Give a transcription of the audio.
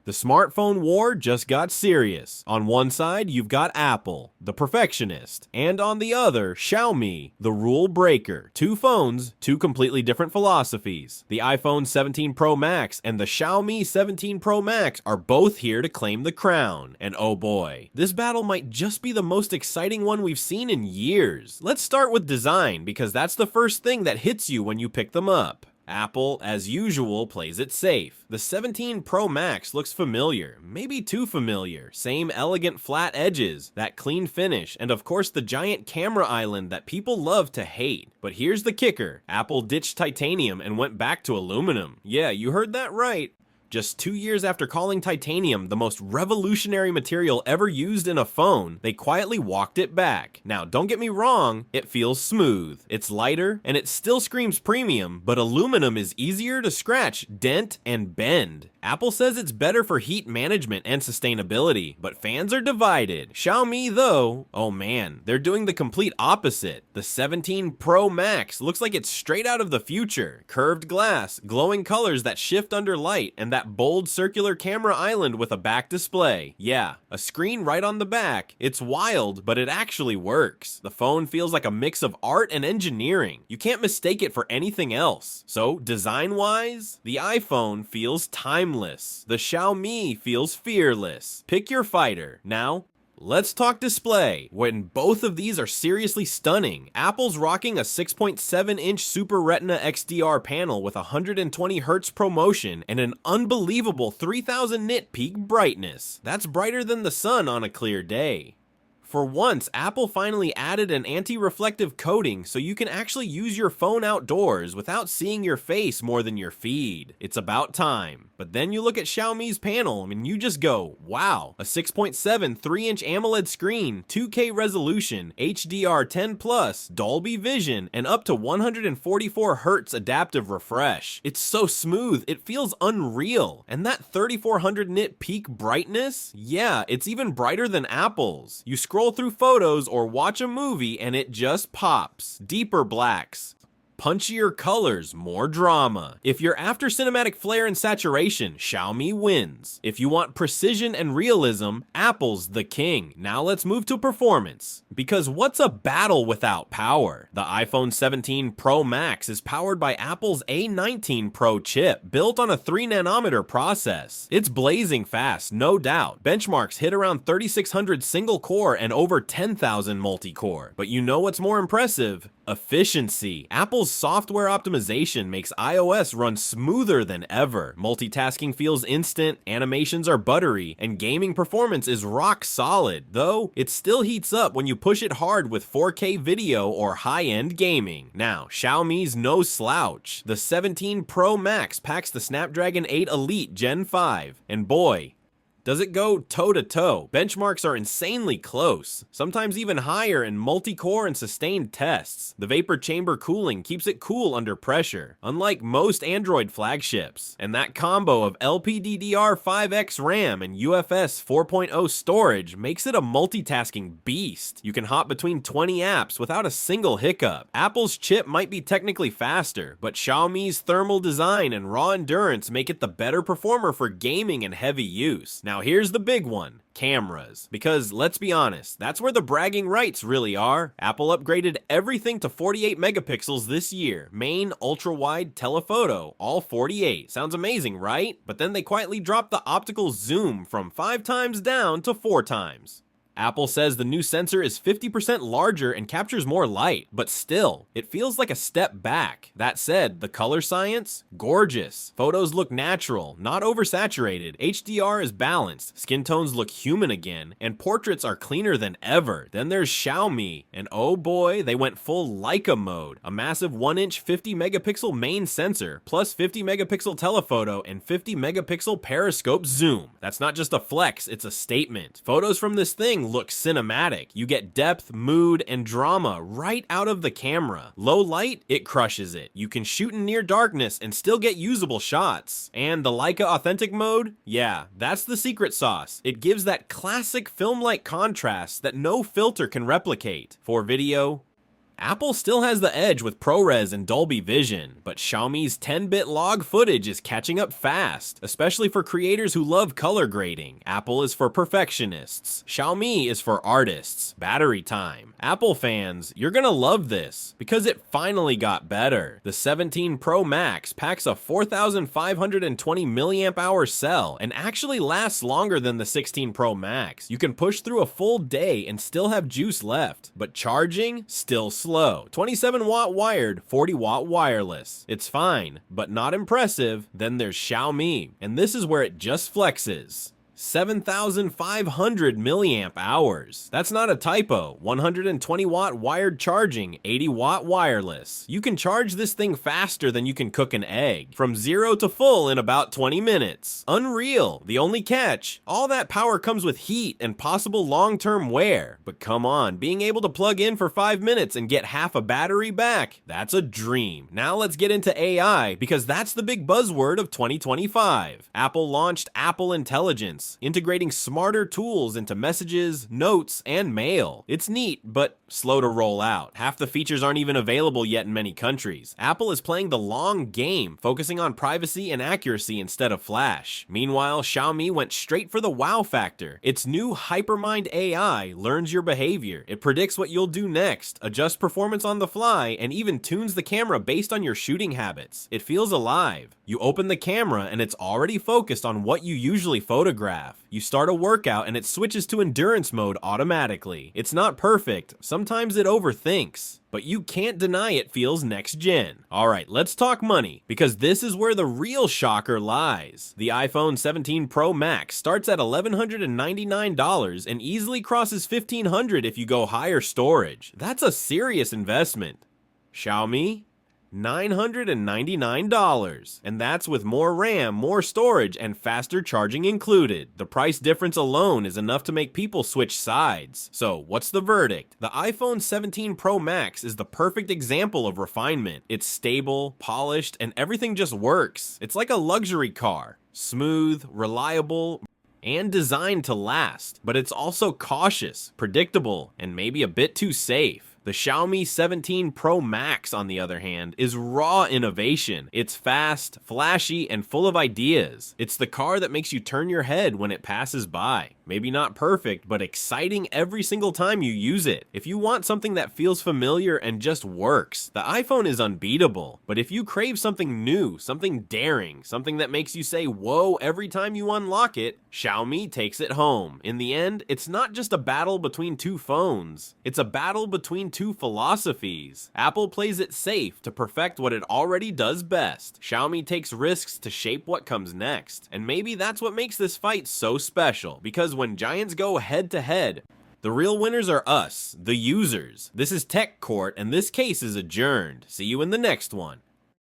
The smartphone war just got serious. On one side, you've got Apple, the perfectionist, and on the other, Xiaomi, the rule breaker. Two phones, two completely different philosophies. The iPhone 17 Pro Max and the Xiaomi 17 Pro Max are both here to claim the crown. And oh boy, this battle might just be the most exciting one we've seen in years. Let's start with design, because that's the first thing that hits you when you pick them up. Apple, as usual, plays it safe. The 17 Pro Max looks familiar, maybe too familiar. Same elegant flat edges, that clean finish, and of course the giant camera island that people love to hate. But here's the kicker. Apple ditched titanium and went back to aluminum. Yeah, you heard that right. Just 2 years after calling titanium the most revolutionary material ever used in a phone, they quietly walked it back. Now, don't get me wrong, it feels smooth. It's lighter, and it still screams premium, but aluminum is easier to scratch, dent, and bend. Apple says it's better for heat management and sustainability, but fans are divided. Xiaomi, though, oh man, they're doing the complete opposite. The 17 Pro Max looks like it's straight out of the future. Curved glass, glowing colors that shift under light, and that bold circular camera island with a back display. Yeah, a screen right on the back. It's wild, but it actually works. The phone feels like a mix of art and engineering. You can't mistake it for anything else. So, design-wise, the iPhone feels timeless. The Xiaomi feels fearless. Pick your fighter. Now, let's talk display. When both of these are seriously stunning. Apple's rocking a 6.7-inch Super Retina XDR panel with 120Hz ProMotion and an unbelievable 3000 nit peak brightness. That's brighter than the sun on a clear day. For once, Apple finally added an anti-reflective coating so you can actually use your phone outdoors without seeing your face more than your feed. It's about time. But then you look at Xiaomi's panel and you just go, wow, a 6.7 3-inch AMOLED screen, 2K resolution, HDR10+, Dolby Vision, and up to 144Hz adaptive refresh. It's so smooth, it feels unreal. And that 3400 nit peak brightness? Yeah, it's even brighter than Apple's. You scroll through photos or watch a movie and it just pops. Deeper blacks, punchier colors, more drama. If you're after cinematic flair and saturation, Xiaomi wins. If you want precision and realism, Apple's the king. Now let's move to performance. Because what's a battle without power? The iPhone 17 Pro Max is powered by Apple's A19 Pro chip, built on a 3nm process. It's blazing fast, no doubt. Benchmarks hit around 3600 single core and over 10,000 multi-core. But you know what's more impressive? Efficiency. Apple's software optimization makes iOS run smoother than ever. Multitasking feels instant, animations are buttery, and gaming performance is rock solid, though it still heats up when you push it hard with 4K video or high-end gaming. Now, Xiaomi's no slouch. The 17 Pro Max packs the Snapdragon 8 Elite Gen 5, and boy, does it go toe-to-toe. Benchmarks are insanely close, sometimes even higher in multi-core and sustained tests. The vapor chamber cooling keeps it cool under pressure, unlike most Android flagships. And that combo of LPDDR5X RAM and UFS 4.0 storage makes it a multitasking beast. You can hop between 20 apps without a single hiccup. Apple's chip might be technically faster, but Xiaomi's thermal design and raw endurance make it the better performer for gaming and heavy use. Now here's the big one, cameras. Because let's be honest, that's where the bragging rights really are. Apple upgraded everything to 48 megapixels this year. Main, ultra-wide, telephoto, all 48. Sounds amazing, right? But then they quietly dropped the optical zoom from 5 times down to 4 times. Apple says the new sensor is 50% larger and captures more light, but still, it feels like a step back. That said, the color science? Gorgeous. Photos look natural, not oversaturated. HDR is balanced, skin tones look human again, and portraits are cleaner than ever. Then there's Xiaomi, and oh boy, they went full Leica mode. A massive 1-inch 50 megapixel main sensor, plus 50 megapixel telephoto and 50 megapixel periscope zoom. That's not just a flex, it's a statement. Photos from this thing look cinematic. You get depth, mood, and drama right out of the camera. Low light, it crushes it. You can shoot in near darkness and still get usable shots. And the Leica Authentic mode? Yeah, that's the secret sauce. It gives that classic film-like contrast that no filter can replicate. For video, Apple still has the edge with ProRes and Dolby Vision, but Xiaomi's 10-bit log footage is catching up fast, especially for creators who love color grading. Apple is for perfectionists. Xiaomi is for artists. Battery time. Apple fans, you're gonna love this, because it finally got better. The 17 Pro Max packs a 4,520 milliamp hour cell and actually lasts longer than the 16 Pro Max. You can push through a full day and still have juice left, but charging, still slow. 27 watt wired, 40 watt wireless. It's fine, but not impressive. Then there's Xiaomi, and this is where it just flexes. 7,500 milliamp hours. That's not a typo. 120 watt wired charging, 80 watt wireless. You can charge this thing faster than you can cook an egg. From 0 to full in about 20 minutes. Unreal. The only catch, all that power comes with heat and possible long-term wear. But come on, being able to plug in for 5 minutes and get half a battery back, that's a dream. Now let's get into AI, because that's the big buzzword of 2025. Apple launched Apple Intelligence, integrating smarter tools into messages, notes, and mail. It's neat, but slow to roll out. Half the features aren't even available yet in many countries. Apple is playing the long game, focusing on privacy and accuracy instead of flash. Meanwhile, Xiaomi went straight for the wow factor. Its new Hypermind AI learns your behavior. It predicts what you'll do next, adjusts performance on the fly, and even tunes the camera based on your shooting habits. It feels alive. You open the camera and it's already focused on what you usually photograph. You start a workout and it switches to endurance mode automatically. It's not perfect, sometimes it overthinks, but you can't deny it feels next gen. Alright, let's talk money, because this is where the real shocker lies. The iPhone 17 Pro Max starts at $1,199 and easily crosses $1,500 if you go higher storage. That's a serious investment. Xiaomi? $999, and that's with more RAM, more storage, and faster charging included. The price difference alone is enough to make people switch sides. So what's the verdict? The iPhone 17 Pro Max is the perfect example of refinement. It's stable, polished, and everything just works. It's like a luxury car. Smooth, reliable, and designed to last. But it's also cautious, predictable, and maybe a bit too safe. The Xiaomi 17 Pro Max, on the other hand, is raw innovation. It's fast, flashy, and full of ideas. It's the car that makes you turn your head when it passes by. Maybe not perfect, but exciting every single time you use it. If you want something that feels familiar and just works, the iPhone is unbeatable. But if you crave something new, something daring, something that makes you say whoa every time you unlock it, Xiaomi takes it home. In the end, it's not just a battle between two phones. It's a battle between two philosophies. Apple plays it safe to perfect what it already does best. Xiaomi takes risks to shape what comes next. And maybe that's what makes this fight so special, because when giants go head to head, the real winners are us, the users. This is Tech Court, and this case is adjourned. See you in the next one.